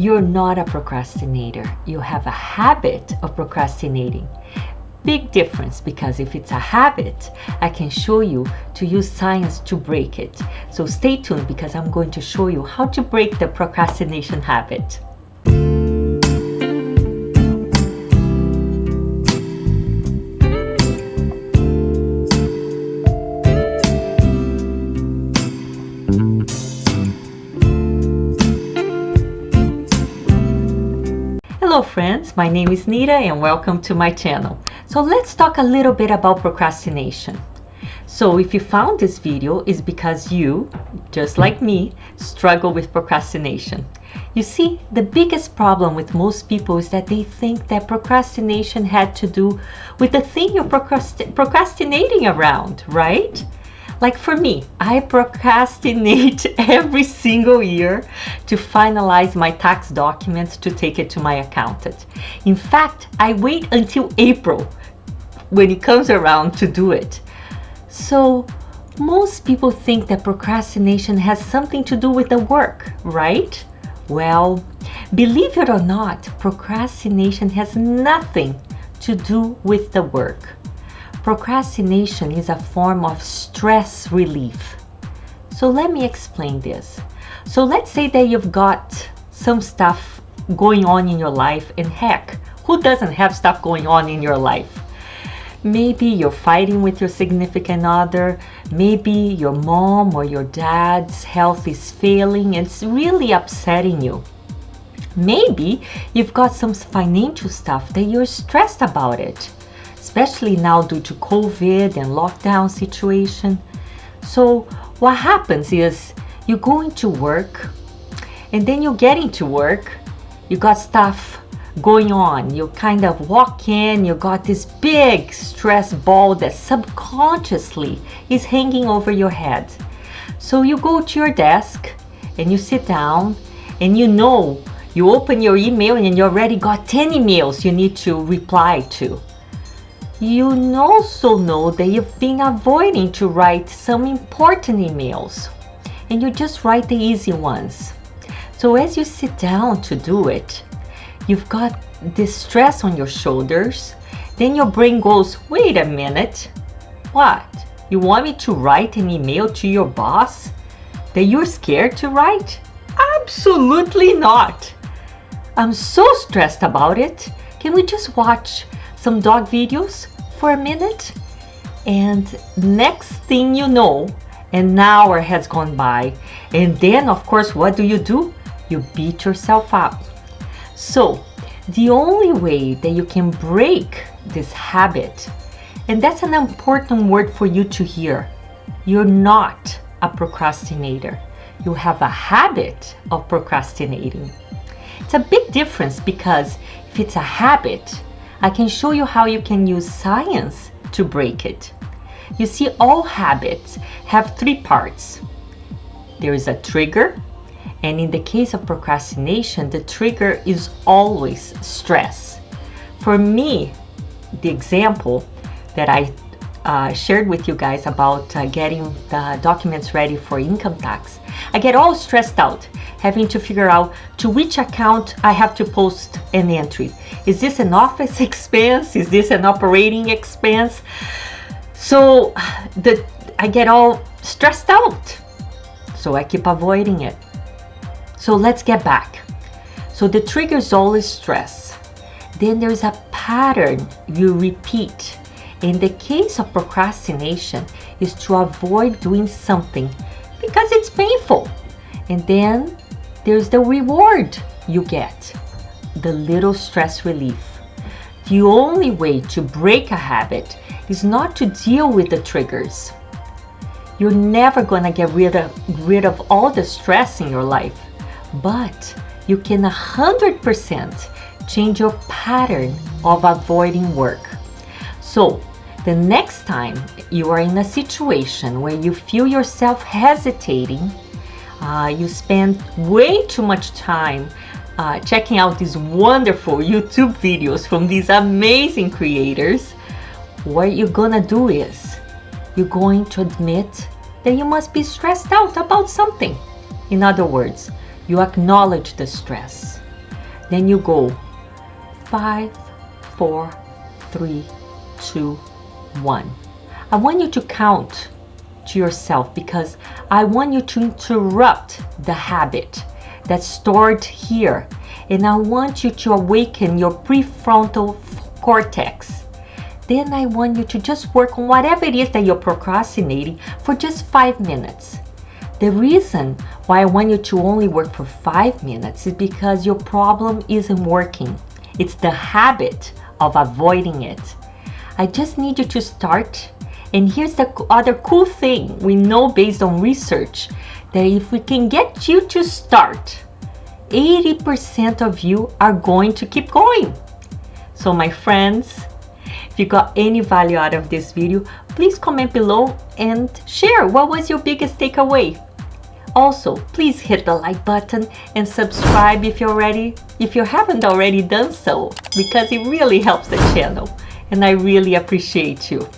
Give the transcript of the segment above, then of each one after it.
You're not a procrastinator. You have a habit of procrastinating. Big difference, because if it's a habit, I can show you to use science to break it. So stay tuned, because I'm going to show you how to break the procrastination habit. Hello friends, my name is Neda and welcome to my channel. So let's talk a little bit about procrastination. So if you found this video, it's because you, just like me, struggle with procrastination. You see, the biggest problem with most people is that they think that procrastination had to do with the thing you're procrastinating around, right? Like for me, I procrastinate every single year to finalize my tax documents to take it to my accountant. In fact, I wait until April when it comes around to do it. So most people think that procrastination has something to do with the work, right? Well, believe it or not, procrastination has nothing to do with the work. Procrastination is a form of stress relief. So let me explain this. So let's say that you've got some stuff going on in your life, and heck, who doesn't have stuff going on in your life? Maybe you're fighting with your significant other. Maybe your mom or your dad's health is failing and it's really upsetting you. Maybe you've got some financial stuff that you're stressed about it, especially now due to COVID and lockdown situation. So what happens is you go into work, and then you get into work, you got stuff going on. You kind of walk in, you got this big stress ball that subconsciously is hanging over your head. So you go to your desk and you sit down, and you open your email and you already got 10 emails you need to reply to. You also know that you've been avoiding to write some important emails, and you just write the easy ones. So as you sit down to do it, you've got this stress on your shoulders. Then your brain goes, wait a minute, what? You want me to write an email to your boss that you're scared to write? Absolutely not. I'm so stressed about it. Can we just watch some dog videos for a minute? And next thing you know, an hour has gone by, and then of course what do? You beat yourself up. So the only way that you can break this habit, and that's an important word for you to hear, you're not a procrastinator. You have a habit of procrastinating. It's a big difference, because if it's a habit, I can show you how you can use science to break it. You see, all habits have three parts. There is a trigger, and in the case of procrastination, the trigger is always stress. For me, the example that I shared with you guys about getting the documents ready for income tax, I get all stressed out having to figure out to which account I have to post an entry. Is this an office expense? Is this an operating expense? So I get all stressed out. So I keep avoiding it. So let's get back. So the trigger is always stress. Then there's a pattern you repeat. In the case of procrastination, is to avoid doing something because it's painful. And then there's the reward you get, the little stress relief. The only way to break a habit is not to deal with the triggers. You're never gonna get rid of all the stress in your life, but you can 100% change your pattern of avoiding work. So the next time you are in a situation where you feel yourself hesitating, you spend way too much time checking out these wonderful YouTube videos from these amazing creators, what you're gonna do is you're going to admit that you must be stressed out about something. In other words, you acknowledge the stress. Then you go 5, 4, 3, 2, 1. I want you to count to yourself because I want you to interrupt the habit that's stored here. And I want you to awaken your prefrontal cortex. Then I want you to just work on whatever it is that you're procrastinating for just 5 minutes. The reason why I want you to only work for 5 minutes is because your problem isn't working. It's the habit of avoiding it. I just need you to start. And here's the other cool thing. We know based on research that if we can get you to start, 80% of you are going to keep going. So my friends, if you got any value out of this video, please comment below and share what was your biggest takeaway. Also, please hit the like button and subscribe if you haven't already done so, because it really helps the channel and I really appreciate you.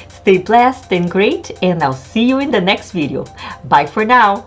Stay blessed and great, and I'll see you in the next video. Bye for now.